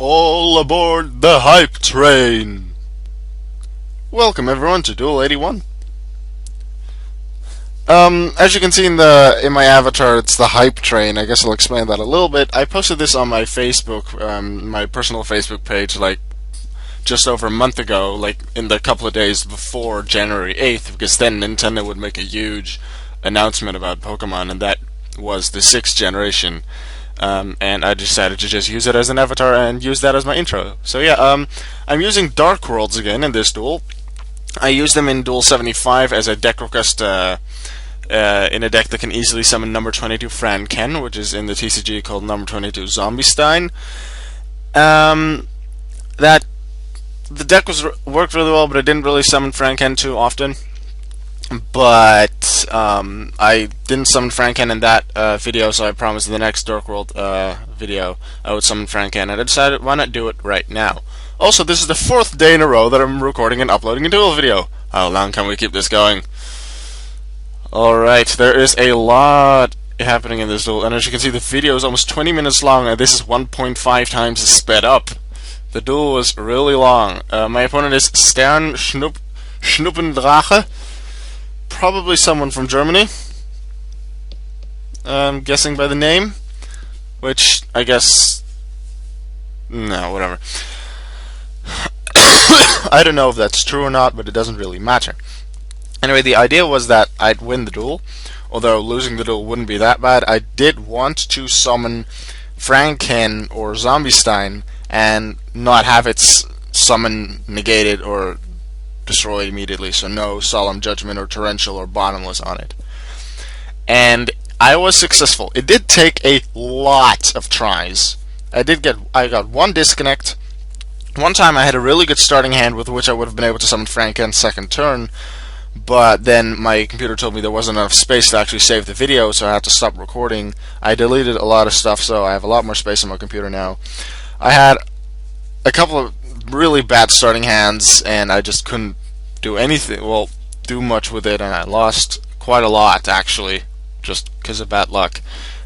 All aboard the hype train! Welcome everyone to Duel 81. As you can see in my avatar, it's the hype train. I guess I'll explain that a little bit. I posted this on my Facebook, my personal Facebook page, like just over a month ago, like in the couple of days before January 8th, because then Nintendo would make a huge announcement about Pokemon, and that was the 6th generation. And I decided to just use it as an avatar and use that as my intro. So yeah, I'm using Dark Worlds again in this duel. I used them in Duel 75 as a deck request in a deck that can easily summon number 22 Franken, which is in the TCG called number 22 Zombiestein. That the deck worked really well, but it didn't really summon Franken too often. But I didn't summon Franken in that video, so I promised in the next Dark World video I would summon Franken, and I decided why not do it right now. Also, this is the 4th day in a row that I'm recording and uploading a duel video. How long can we keep this going? Alright, there is a lot happening in this duel, and as you can see, the video is almost 20 minutes long, and this is 1.5 times sped up. The duel was really long. My opponent is sternschnuppendrache. Probably someone from Germany. I'm guessing by the name, which I guess no, whatever. I don't know if that's true or not, but it doesn't really matter. Anyway, the idea was that I'd win the duel, although losing the duel wouldn't be that bad. I did want to summon Franken or Zombiestein and not have its summon negated or destroyed immediately, so no Solemn Judgment or Torrential or Bottomless on it. And I was successful. It did take a lot of tries. I got one disconnect. One time I had a really good starting hand with which I would have been able to summon Franken second turn, but then my computer told me there wasn't enough space to actually save the video, so I had to stop recording. I deleted a lot of stuff, so I have a lot more space on my computer now. I had a couple of really bad starting hands, and I just couldn't do anything, do much with it, and I lost quite a lot, actually, just because of bad luck.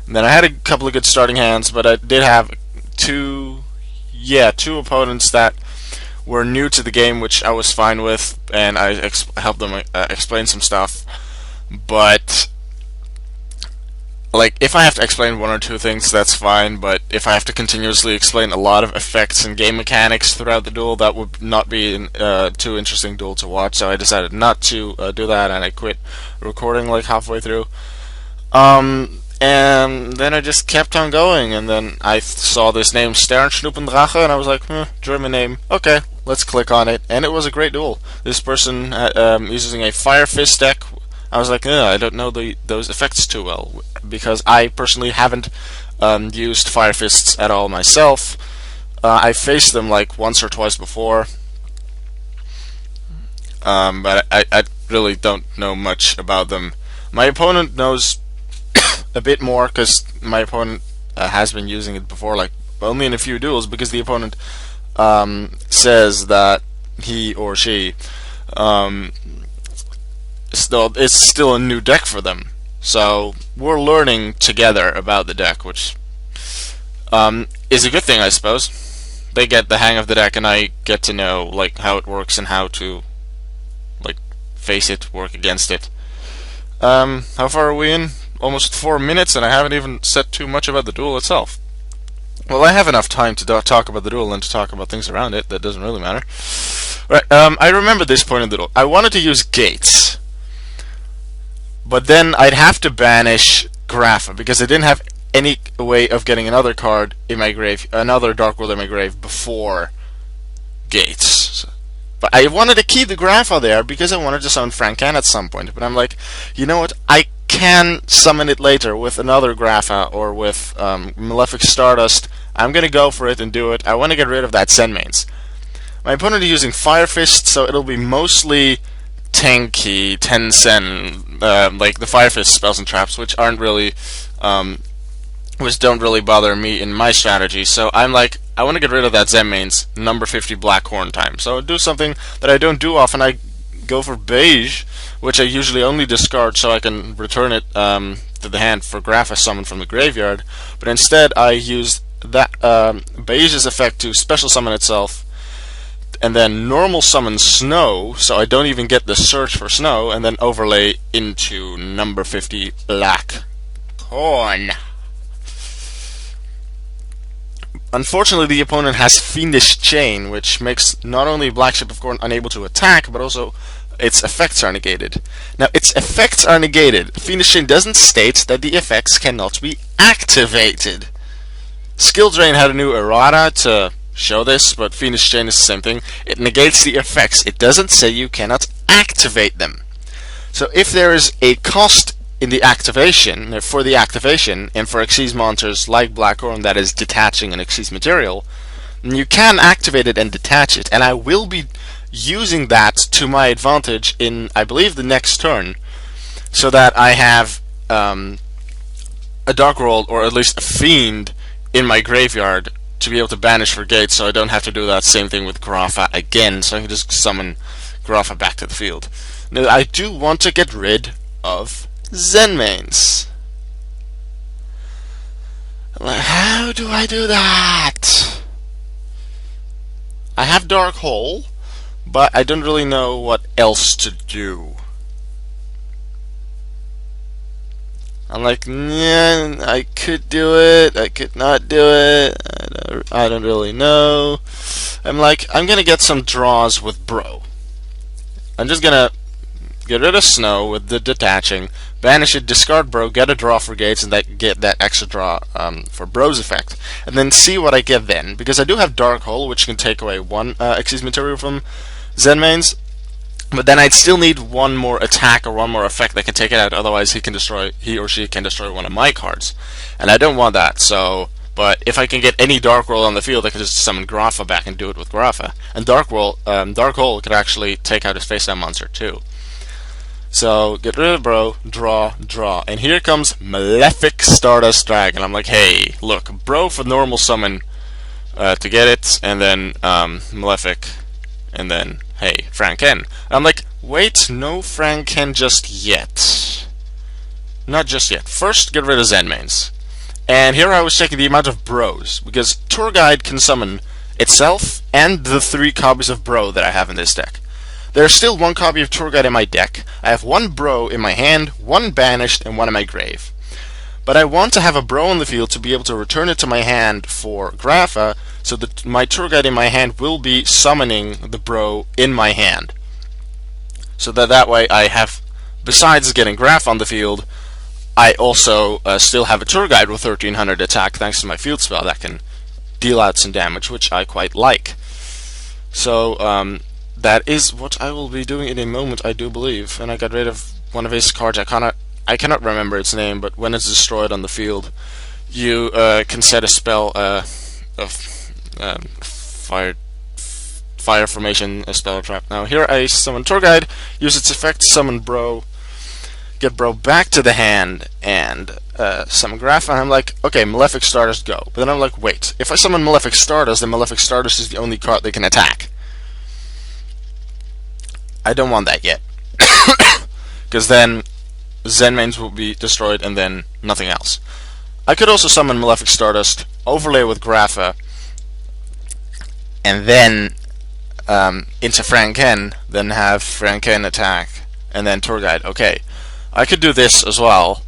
And then I had a couple of good starting hands, but I did have two opponents that were new to the game, which I was fine with, and I helped them explain some stuff. But like, if I have to explain one or two things, that's fine, but if I have to continuously explain a lot of effects and game mechanics throughout the duel, that would not be a too interesting duel to watch, so I decided not to do that, and I quit recording like halfway through. And then I just kept on going, and then I saw this name sternschnuppendrache, and I was like, German name, okay, let's click on it, and it was a great duel. This person is using a Firefist deck. I was like, I don't know those effects too well, because I personally haven't used Firefists at all myself. I faced them like once or twice before, but I really don't know much about them. My opponent knows a bit more, because my opponent has been using it before, like only in a few duels, because the opponent says that he or she it's still a new deck for them. So we're learning together about the deck, which is a good thing, I suppose. They get the hang of the deck, and I get to know like how it works and how to like face it, work against it. How far are we in? Almost 4 minutes, and I haven't even said too much about the duel itself. Well, I have enough time to talk about the duel and to talk about things around it. That doesn't really matter. Right, I remember this point in the duel. I wanted to use gates, but then I'd have to banish Grapha, because I didn't have any way of getting another card in my grave, another Dark World in my grave before gates. But I wanted to keep the Grapha there because I wanted to summon Franken at some point. But I'm like, you know what? I can summon it later with another Grapha or with Malefic Stardust. I'm gonna go for it and do it. I want to get rid of that Zen mains. My opponent is using Firefist, so it'll be mostly tanky, Tensen, like the Firefist spells and traps, which aren't really, which don't really bother me in my strategy. So I'm like, I want to get rid of that Zen mains, number 50 Black Horn time. So I do something that I don't do often. I go for Beige, which I usually only discard so I can return it to the hand for Grapha summon from the graveyard. But instead I used that Beige's effect to special summon itself, and then normal summon Snow, so I don't even get the search for Snow, and then overlay into number 50 Black Corn. Unfortunately, the opponent has Fiendish Chain, which makes not only Black Ship of Corn unable to attack, but also its effects are negated. Now, its effects are negated. Fiendish Chain doesn't state that the effects cannot be activated. Skill Drain had a new errata to show this, but Fiendish Chain is the same thing. It negates the effects. It doesn't say you cannot activate them. So if there is a cost in the activation, for the activation, and for Xyz monsters like Black Corn that is detaching an Xyz material, you can activate it and detach it, and I will be using that to my advantage in, I believe, the next turn, so that I have a Dark World, or at least a Fiend, in my graveyard to be able to banish for gates, so I don't have to do that same thing with Grafa again, so I can just summon Grafa back to the field. Now, I do want to get rid of Zenmains. How do I do that? I have Dark Hole, but I don't really know what else to do. I'm like, yeah, I could do it, I could not do it, I don't really know. I'm like, I'm gonna get some draws with Bro. I'm just gonna get rid of Snow with the detaching, banish it, discard Bro, get a draw for gates, and get that extra draw for Bro's effect. And then see what I get then, because I do have Dark Hole, which can take away one Xyz material from Zenmains, but then I'd still need one more attack or one more effect that can take it out, otherwise he or she can destroy one of my cards. And I don't want that, so... But if I can get any Dark World on the field, I can just summon Grafa back and do it with Grafa. And Dark Hole could actually take out his face-down monster too. So, get rid of Bro, draw, draw. And here comes Malefic Stardust Dragon. I'm like, hey, look, Bro for normal summon to get it, and then Malefic, and then, hey, Franken. And I'm like, wait, no Franken just yet. Not just yet. First, get rid of Zenmains. And here I was checking the amount of Bros, because Tour Guide can summon itself and the 3 copies of Bro that I have in this deck. There's still 1 copy of Tour Guide in my deck. I have 1 Bro in my hand, 1 banished, and 1 in my grave. But I want to have a Bro on the field to be able to return it to my hand for Grafa, so that my Tour Guide in my hand will be summoning the Bro in my hand. So that way I have, besides getting Grafa on the field, I also still have a Tour Guide with 1300 attack thanks to my field spell that can deal out some damage, which I quite like. So that is what I will be doing in a moment, I do believe. And I got rid of one of his cards. I cannot remember its name, but when it's destroyed on the field, you can set a spell of fire formation, a spell trap. Now here I summon Tour Guide, use its effect, summon Bro, get Bro back to the hand, and summon Graph, and I'm like, okay, Malefic Stardust, go. But then I'm like, wait, if I summon Malefic Stardust, then Malefic Stardust is the only card they can attack. I don't want that yet. Because then Zenmains will be destroyed and then nothing else. I could also summon Malefic Stardust, overlay with Grafa, and then into Franken, then have Franken attack, and then Tour Guide. Okay, I could do this as well,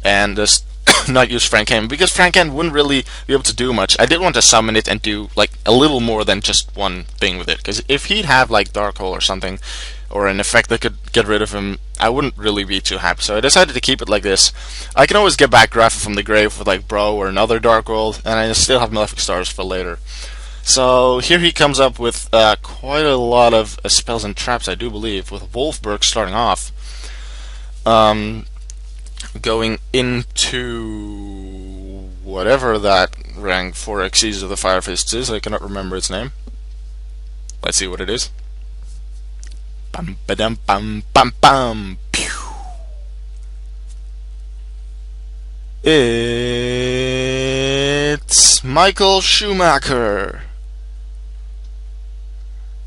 and just not use Franken, because Franken wouldn't really be able to do much. I did want to summon it and do like a little more than just one thing with it, because if he'd have like Dark Hole or something, or an effect that could get rid of him, I wouldn't really be too happy. So I decided to keep it like this. I can always get back Grafa from the grave with like Bro or another Dark World, and I still have Malefic Stars for later. So here he comes up with quite a lot of spells and traps, I do believe, with Wolfberg starting off. Going into whatever that rank 4 Xyz of the Firefist is, I cannot remember its name. Let's see what it is. Bum ba dum bum bum bum. Pew. It's Michael Schumacher.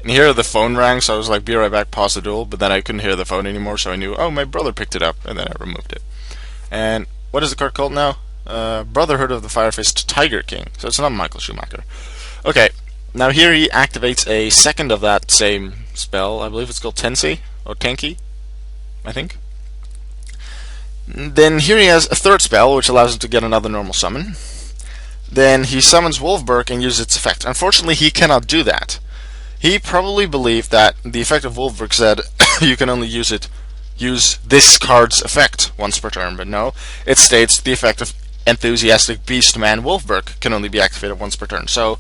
And here the phone rang, so I was like, be right back, pause the duel, but then I couldn't hear the phone anymore, so I knew, oh, my brother picked it up, and then I removed it. And what is the card called now? Brotherhood of the Firefist Tiger King. So it's not Michael Schumacher. Okay, now here he activates a second of that same spell. I believe it's called Tensi, or Tenki, I think. Then here he has a third spell, which allows him to get another normal summon. Then he summons Wolfberg and uses its effect. Unfortunately, he cannot do that. He probably believed that the effect of Wolfberg said you can only use this card's effect once per turn, but no, it states the effect of Enthusiastic Beastman Wolfberg can only be activated once per turn. So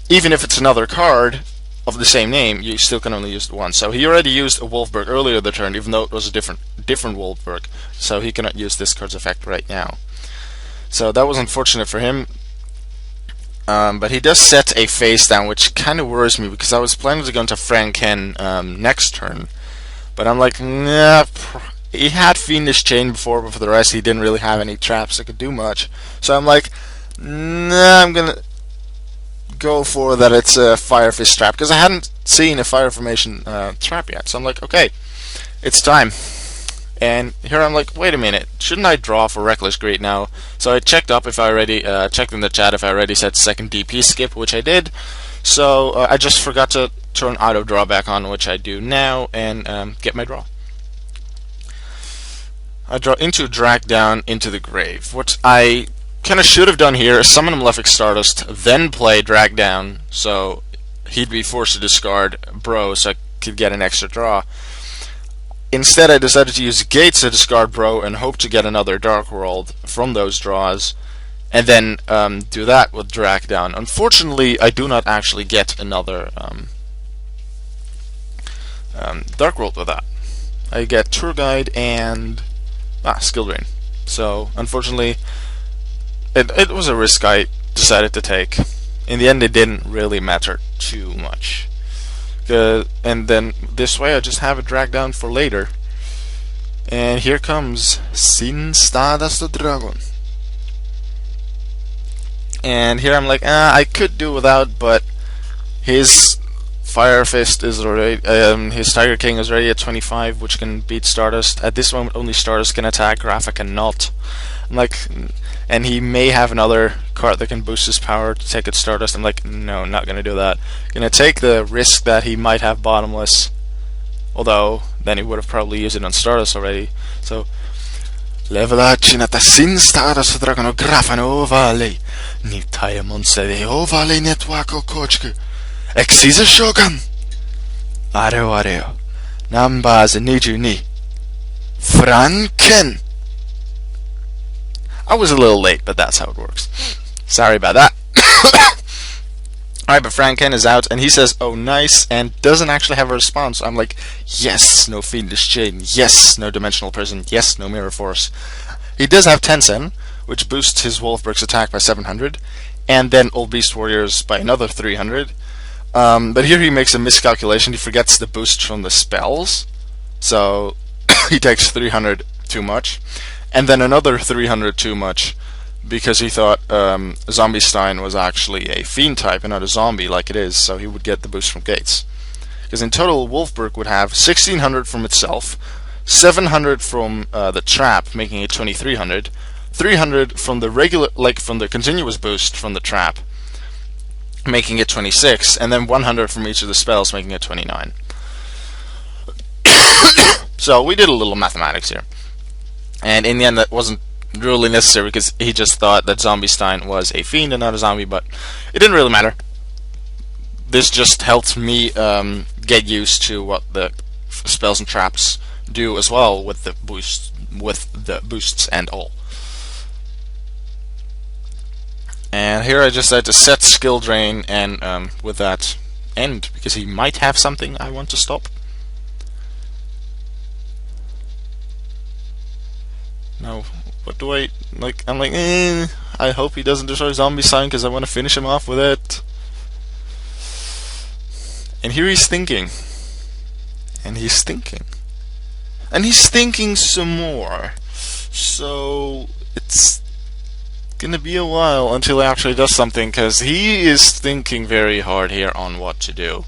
even if it's another card of the same name, you still can only use it once. So he already used a Wolfberg earlier the turn, even though it was a different Wolfberg. So he cannot use this card's effect right now. So that was unfortunate for him. But he does set a face down, which kind of worries me, because I was planning to go into Franken next turn. But I'm like, nah, he had Fiendish Chain before, but for the rest he didn't really have any traps that could do much. So I'm like, nah, I'm gonna go for that it's a Firefist trap, because I hadn't seen a Fire Formation trap yet. So I'm like, okay, it's time. And here I'm like, wait a minute, shouldn't I draw for Reckless Greed now? So I checked up if I already checked in the chat if I already said second DP skip, which I did. So I just forgot to turn auto draw back on, which I do now, and get my draw. I draw into Drag Down into the Grave. What I kind of should have done here is summon Malefic Stardust, then play Drag Down, so he'd be forced to discard Bro, so I could get an extra draw. Instead, I decided to use Gates to discard Bro and hope to get another Dark World from those draws, and then do that with Drag Down. Unfortunately, I do not actually get another Dark World with that. I get Tour Guide and Skill Drain. So, unfortunately, it was a risk I decided to take. In the end, it didn't really matter too much. And then this way I just have it dragged down for later. And here comes Sin Stardust Dragon. And here I'm like, I could do without, but his Firefist is already, his Tiger King is already at 25, which can beat Stardust. At this moment, only Stardust can attack, Graphic cannot. I'm like, and he may have another card that can boost his power to take its Stardust. I'm like, no, not gonna do that. Gonna take the risk that he might have Bottomless, although then he would have probably used it on Stardust already. So, Levelacina Sin Stardust Dragon Grafano Ovale Nitaya Monse de Ovale Netwako Kochku Exisa Shogun Areo Nambaz Niju Ni Franken. I was a little late, but that's how it works. Sorry about that. Alright, but Franken is out, and he says, oh nice, and doesn't actually have a response. I'm like, yes, no Fiendish Chain, yes, no Dimensional Prison, yes, no Mirror Force. He does have Tensen, which boosts his Wolfberg's attack by 700, and then Old Beast Warriors by another 300. But here he makes a miscalculation. He forgets the boost from the spells, so he takes 300 too much, and then another 300 too much, because he thought Zombiestein was actually a Fiend type and not a zombie like it is, so he would get the boost from Gates. Because in total, Wolfberg would have 1600 from itself, 700 from the trap, making it 2300, 300 from the regular, like from the continuous boost from the trap, making it 26, and then 100 from each of the spells, making it 29. So we did a little mathematics here, and in the end, that wasn't really necessary because he just thought that Zombiestein was a fiend and not a zombie, but it didn't really matter. This just helped me get used to what the spells and traps do as well with the boosts and all. And here I just had to set skill drain and with that end, because he might have something I want to stop. Now, what do I like? I'm like, I hope he doesn't destroy Zombiestein because I want to finish him off with it. And here he's thinking, and he's thinking, and he's thinking some more. So it's gonna be a while until he actually does something, because he is thinking very hard here on what to do,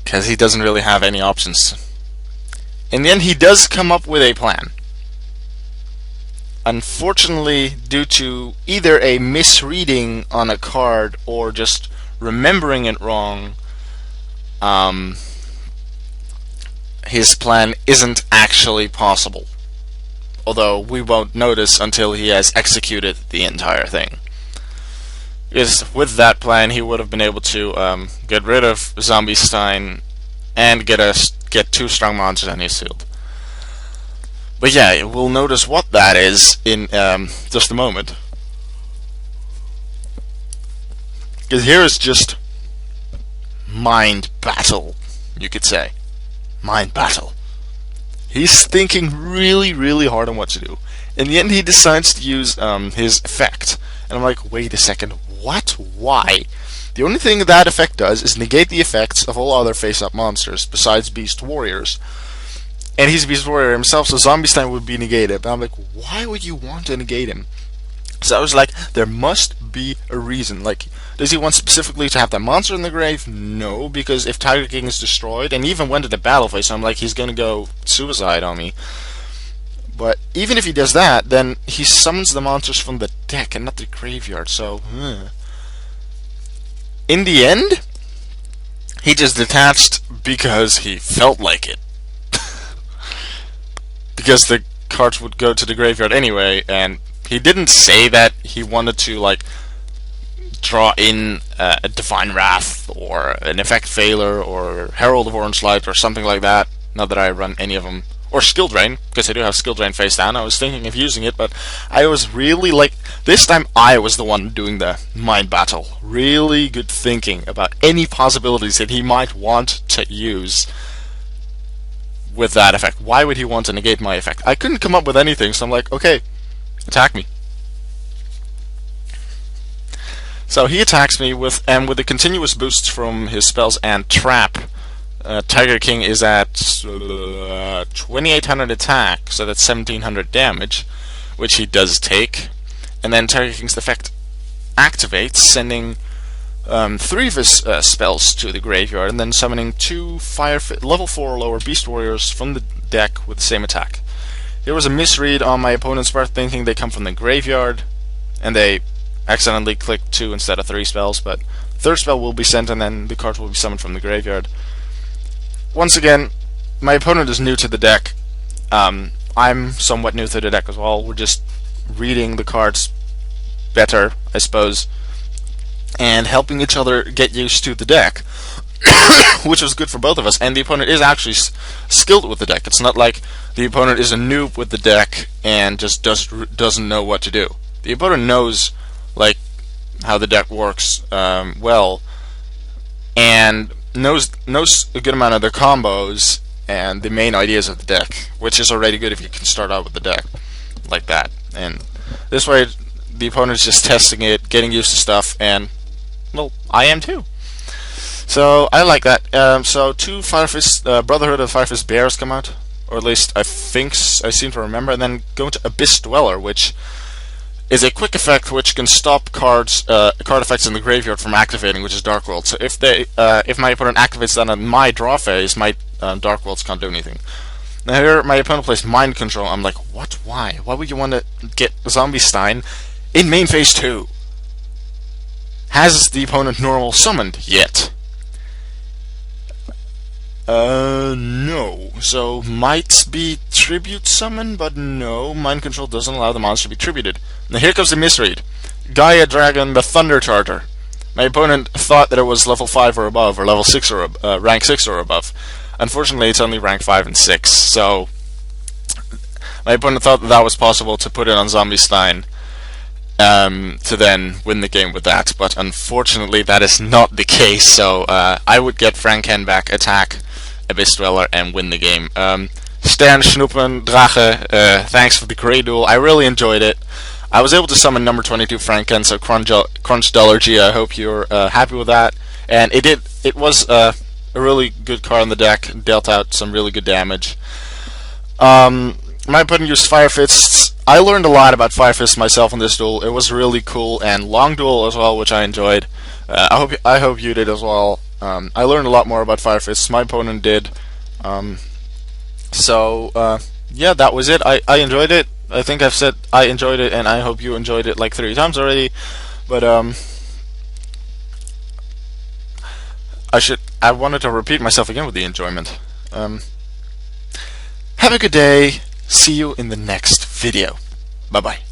because he doesn't really have any options. In the end, he does come up with a plan. unfortunately, due to either a misreading on a card or just remembering it wrong, his plan isn't actually possible. Although we won't notice until he has executed the entire thing. Because with that plan, he would have been able to get rid of Zombiestein and get 2 strong monsters on his field. But yeah, we'll notice what that is in just a moment. Because here is just mind battle, you could say. Mind battle. He's thinking really, really hard on what to do. In the end, he decides to use his effect. And I'm like, wait a second, what? Why? The only thing that effect does is negate the effects of all other face-up monsters, besides Beast Warriors. And he's a Beast Warrior himself, so Zombiestein would be negated. And I'm like, why would you want to negate him? So I was like, there must be a reason. Like, does he want specifically to have that monster in the grave? No, because if Tiger King is destroyed, and even went to the battle phase, so I'm like, he's gonna go suicide on me. But even if he does that, then he summons the monsters from the deck and not the graveyard, so... In the end, he just detached because he felt like it. Because the cards would go to the graveyard anyway, and he didn't say that he wanted to, like, draw in a Divine Wrath, or an Effect Failure, or Herald of Orange Light, or something like that. Not that I run any of them. Or Skill Drain, because I do have Skill Drain face down. I was thinking of using it, but I was really, like, this time I was the one doing the mind battle. Really good thinking about any possibilities that he might want to use with that effect. Why would he want to negate my effect? I couldn't come up with anything, so I'm like, okay, attack me. So he attacks me with the continuous boosts from his spells and trap. Tiger King is at 2800 attack, so that's 1700 damage, which he does take. And then Tiger King's effect activates, sending 3 of his spells to the graveyard, and then summoning 2 level 4 or lower Beast Warriors from the deck with the same attack. There was a misread on my opponent's part, thinking they come from the graveyard, and they accidentally clicked 2 instead of 3 spells, but the 3rd spell will be sent, and then the cards will be summoned from the graveyard. Once again, my opponent is new to the deck. I'm somewhat new to the deck as well. We're just reading the cards better, I suppose, and helping each other get used to the deck, which was good for both of us. And the opponent is actually skilled with the deck. It's not like the opponent is a noob with the deck and just doesn't know what to do. The opponent knows, like, how the deck works well, and knows a good amount of the combos and the main ideas of the deck, which is already good if you can start out with the deck like that. And this way, the opponent is just testing it, getting used to stuff, and, well, I am too. So I like that. So 2 Firefist, Brotherhood of Firefist Bears come out, or at least I seem to remember, and then go into Abyss Dweller, which is a quick effect which can stop card effects in the graveyard from activating, which is Dark World. So if my opponent activates that on my draw phase, my Dark Worlds can't do anything. Now here, my opponent plays Mind Control. I'm like, what? Why? Why would you want to get Zombiestein in main phase 2? Has the opponent normal summoned yet? No. So might be tribute summon, but no. Mind Control doesn't allow the monster to be tributed. Now here comes the misread. Gaia Dragon, the Thunder Charter. My opponent thought that it was level 5 or above, or level 6 or rank 6 or above. Unfortunately, it's only rank 5 and 6. So my opponent thought that was possible to put it on Zombiestein, to then win the game with that. But unfortunately, that is not the case. So I would get Franken back, attack Abyss Dweller, and win the game. Sternschnuppendrache, thanks for the great duel. I really enjoyed it. I was able to summon number 22 Franken, so Crunch Dollar G. I hope you're happy with that. And it was a really good card in the deck, dealt out some really good damage. My opponent used Firefists. I learned a lot about Firefist myself in this duel. It was really cool, and long duel as well, which I enjoyed. I hope you did as well. I learned a lot more about Firefists. My opponent did. Yeah, that was it. I enjoyed it. I think I've said I enjoyed it, and I hope you enjoyed it like 3 times already. But I wanted to repeat myself again with the enjoyment. Have a good day. See you in the next video. Bye bye.